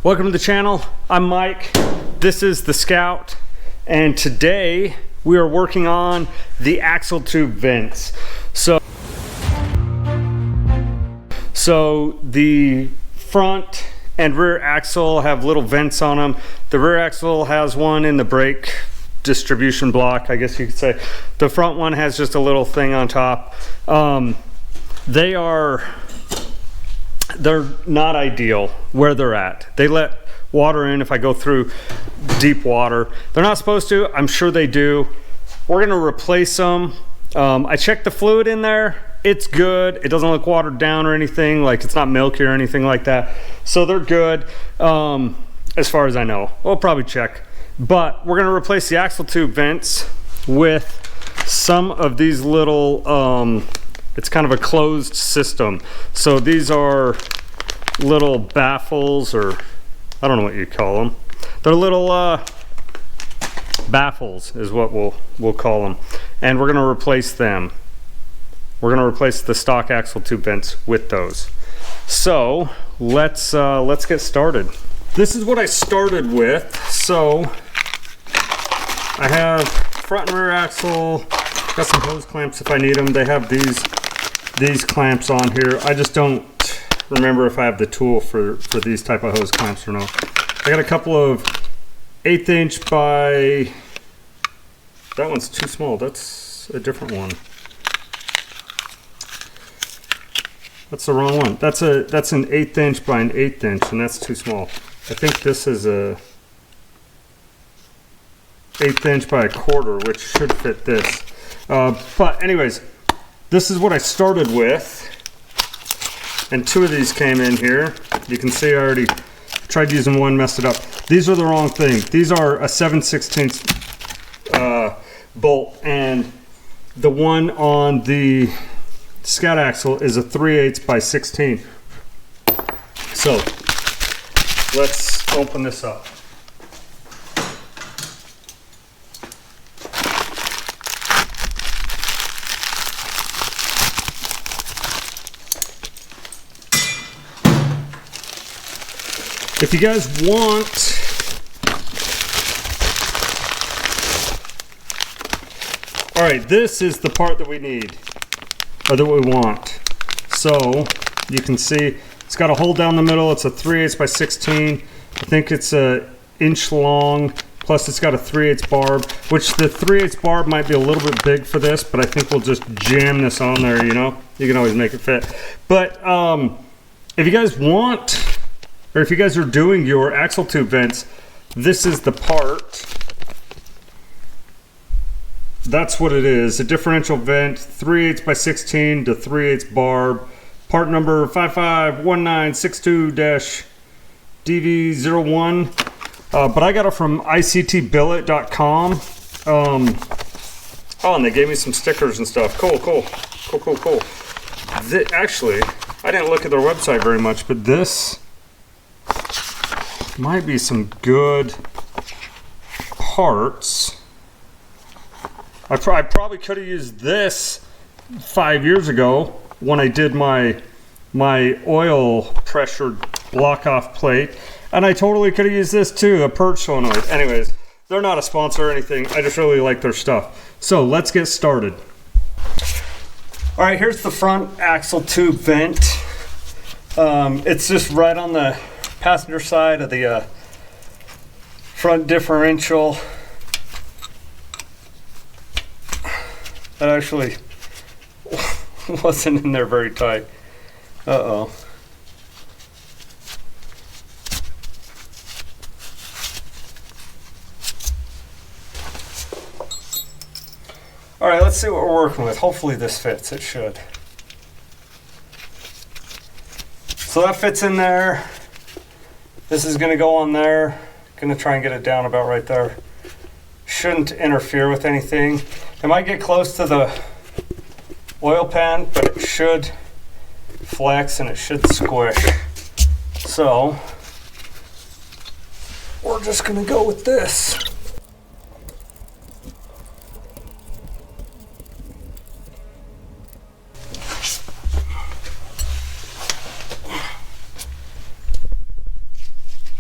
Welcome to the channel. I'm Mike. This is the Scout, and today we are working on the axle tube vents. So the front and rear axle have little vents on them. The rear axle has one in the brake distribution block, I guess you could say. The front one has just a little thing on top. They're not ideal where they're at. They let water in if I go through deep water. They're not supposed to. I'm sure they do. We're gonna replace them. I checked the fluid in there. It's good. It doesn't look watered down or anything. Like, it's not milky or anything like that. So they're good, as far as I know. We'll probably check. But we're gonna replace the axle tube vents with some of these little, it's kind of a closed system. So these are little baffles, or I don't know what you call them. They're little baffles is what we'll call them. And we're gonna replace them. We're gonna replace the stock axle tube vents with those. So let's get started. This is what I started with. So I have front and rear axle, got some hose clamps if I need them. They have these clamps on here. I just don't remember if I have the tool for these type of hose clamps or not. I got a couple of 1/8 inch by, that one's too small. That's a different one. That's the wrong one. That's an 1/8 inch by an 1/8 inch, and that's too small. I think this is a 1/8 inch by a 1/4, which should fit this. But anyways, this is what I started with, and 2 of these came in here. You can see I already tried using one, messed it up. These are the wrong thing. These are a 7/16 bolt, and the one on the Scout axle is a 3/8 by 16. So let's open this up. If you guys want, all right, this is the part that we need, or that we want. So you can see it's got a hole down the middle. It's a 3/8 by 16. I think it's a inch long, plus it's got a 3/8 barb, which the 3/8 barb might be a little bit big for this, but I think we'll just jam this on there, you know? You can always make it fit. But if you guys want, or if you guys are doing your axle tube vents, this is the part. That's what it is. A differential vent, 3/8 by 16 to 3/8 barb. Part number 551962-DV01. But I got it from ictbillet.com. Oh, and they gave me some stickers and stuff. Cool. Actually, I didn't look at their website very much, but this might be some good parts. I probably could have used this 5 years ago when I did my oil pressure block off plate, and I totally could have used this too, a perch solenoid. Anyways, they're not a sponsor or anything. I just really like their stuff. So let's get started. All right, here's the front axle tube vent. It's just right on the passenger side of the front differential. That actually wasn't in there very tight. Uh-oh. All right, let's see what we're working with. Hopefully this fits. It should. So that fits in there. This is going to go on there. Going to try and get it down about right there. Shouldn't interfere with anything. It might get close to the oil pan, but it should flex and it should squish. So we're just going to go with this.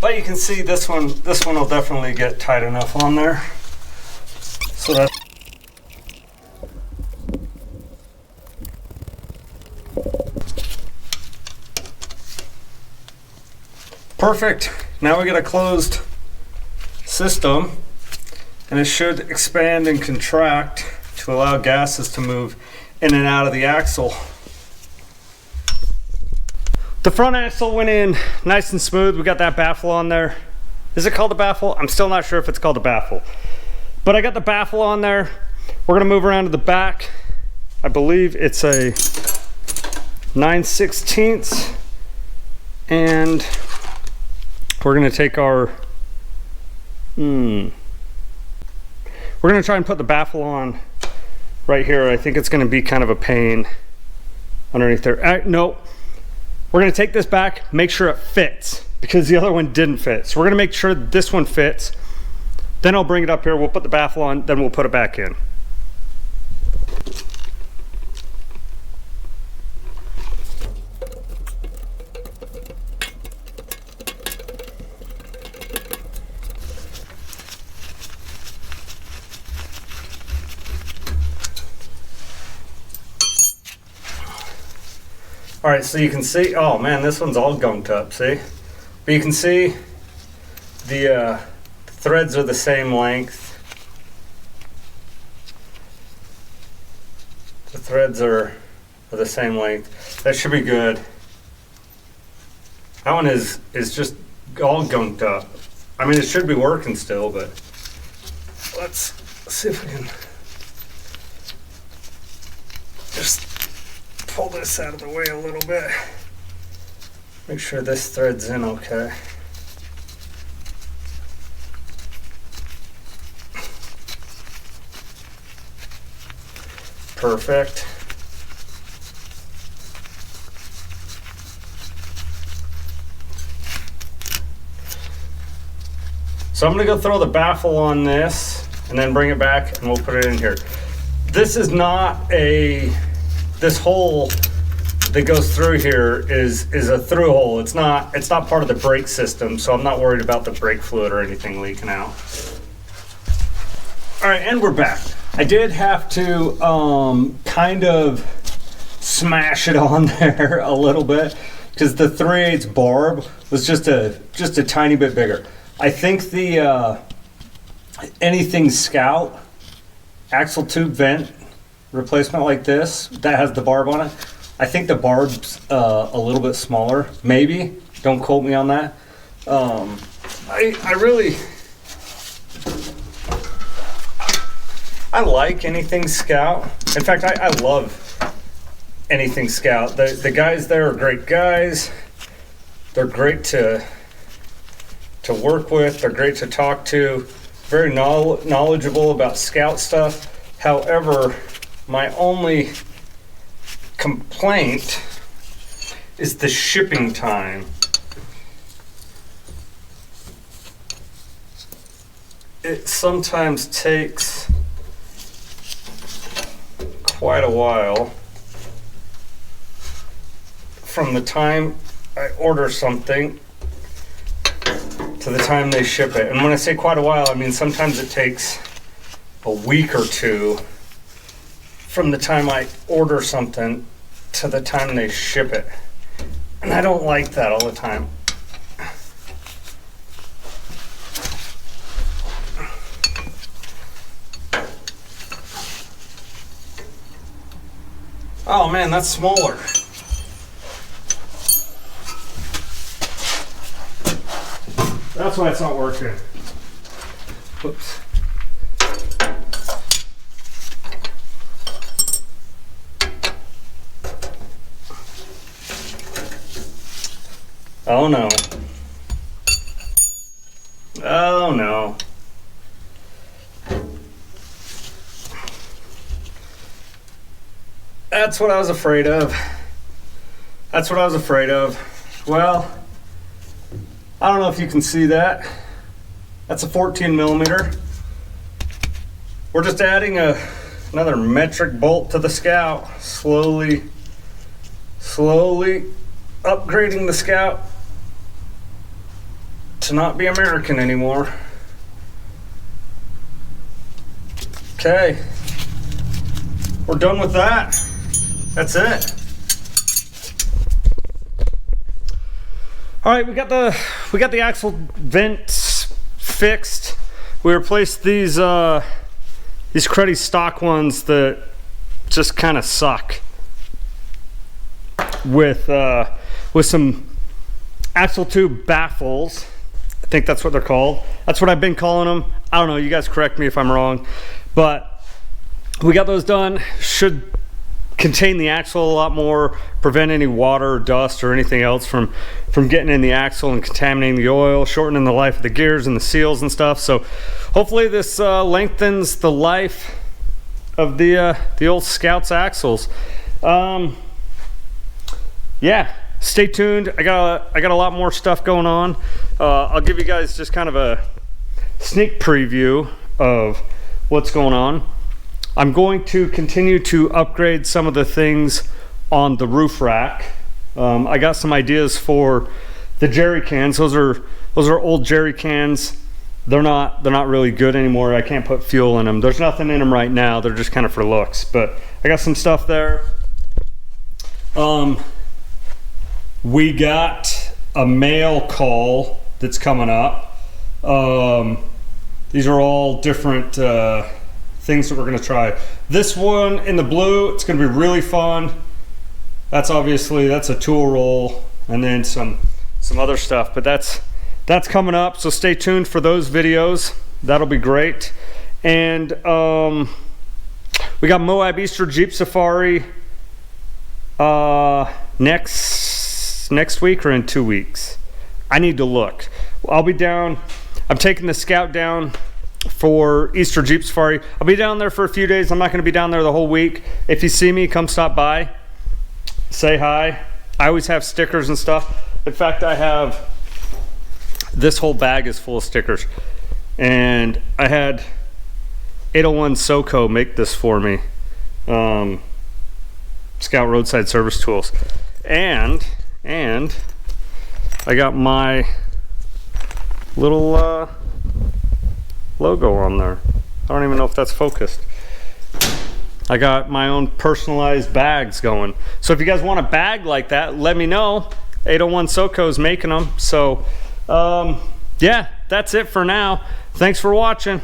But you can see this one will definitely get tight enough on there. So that's perfect. Now we get a closed system, and it should expand and contract to allow gases to move in and out of the axle. The front axle went in nice and smooth. We got that baffle on there. Is it called a baffle? I'm still not sure if it's called a baffle. But I got the baffle on there. We're gonna move around to the back. I believe it's a 9/16, and we're gonna take our, we're gonna try and put the baffle on right here. I think it's gonna be kind of a pain underneath there. No, we're gonna take this back, make sure it fits, because the other one didn't fit. So we're gonna make sure this one fits. Then I'll bring it up here, we'll put the baffle on, then we'll put it back in. All right, so you can see, oh man, this one's all gunked up, see? But you can see the threads are the same length. The threads are the same length. That should be good. That one is just all gunked up. I mean, it should be working still, but let's see if we can just pull this out of the way a little bit. Make sure this thread's in okay. Perfect. So I'm gonna go throw the baffle on this and then bring it back and we'll put it in here. This is not this hole that goes through here is a through hole. It's not part of the brake system, so I'm not worried about the brake fluid or anything leaking out. All right, and we're back. I did have to kind of smash it on there a little bit because the 3/8 barb was just a tiny bit bigger. I think the anything Scout axle tube vent replacement like this that has the barb on it, I think the barb's a little bit smaller, maybe. Don't quote me on that. I like anything Scout. In fact, I love anything Scout. The guys there are great guys. They're great to work with. They're great to talk to. Very knowledgeable about Scout stuff. However, my only complaint is the shipping time. It sometimes takes quite a while from the time I order something to the time they ship it. And when I say quite a while, I mean sometimes it takes a week or two from the time I order something to the time they ship it. And I don't like that all the time. Oh man, that's smaller. That's why it's not working. Whoops. Oh no. Oh no. That's what I was afraid of. That's what I was afraid of. Well, I don't know if you can see that. That's a 14 millimeter. We're just adding another metric bolt to the Scout. Slowly upgrading the Scout to not be American anymore. Okay, we're done with that. That's it. All right, we got the axle vents fixed. We replaced these cruddy stock ones that just kind of suck with some axle tube baffles. I think that's what they're called. That's what I've been calling them. I don't know, you guys correct me if I'm wrong, but we got those done. Should contain the axle a lot more, prevent any water or dust or anything else from getting in the axle and contaminating the oil, shortening the life of the gears and the seals and stuff. So hopefully this lengthens the life of the old Scout's axles. Yeah, stay tuned. I got a lot more stuff going on. I'll give you guys just kind of a sneak preview of what's going on. I'm going to continue to upgrade some of the things on the roof rack. I got some ideas for the jerry cans. Those are old jerry cans. They're not really good anymore. I can't put fuel in them. There's nothing in them right now. They're just kind of for looks, but I got some stuff there. We got a mail call that's coming up. These are all different things that we're going to try. This one in the blue, it's going to be really fun. That's a tool roll, and then some other stuff, but that's coming up, so stay tuned for those videos. That'll be great. And we got Moab Easter Jeep Safari next week or in 2 weeks. I need to look. I'll be down. I'm taking the Scout down for Easter Jeep Safari. I'll be down there for a few days. I'm not going to be down there the whole week. If you see me, come stop by, say hi. I always have stickers and stuff. In fact, I have this whole bag is full of stickers, and I had 801 SoCo make this for me. Scout Roadside Service Tools, and I got my little logo on there. I don't even know if that's focused. I got my own personalized bags going. So if you guys want a bag like that, let me know. 801 SoCo's making them. So yeah, that's it for now. Thanks for watching.